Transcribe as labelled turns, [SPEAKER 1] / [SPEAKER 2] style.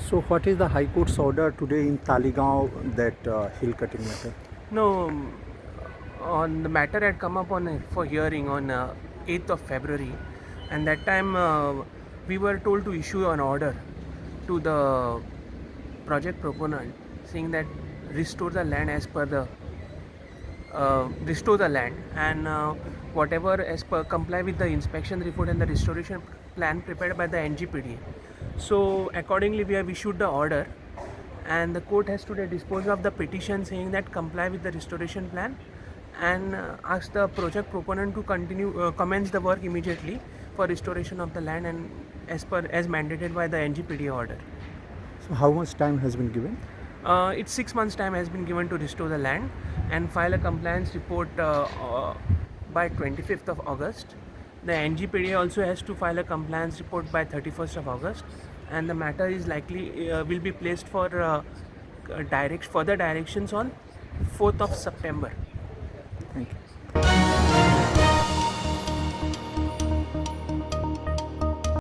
[SPEAKER 1] So what is the High Court's order today in Taligaon that hill cutting matter?
[SPEAKER 2] No, on the matter had come up on for hearing on 8th of February, and that time we were told to issue an order to the project proponent saying that restore the land as per the restore the land and whatever as per comply with the inspection report and the restoration plan prepared by the NGPDA. So accordingly we have issued the order, and the court has today disposed of the petition saying that comply with the restoration plan and ask the project proponent to continue commence the work immediately for restoration of the land and as mandated by the NGPDA order.
[SPEAKER 1] So how much time has been given?
[SPEAKER 2] It's 6 months time has been given to restore the land and file a compliance report by 25th of August. The NGPDA also has to file a compliance report by 31st of August, and the matter is likely will be placed for further directions on 4th of September.
[SPEAKER 1] Thank you.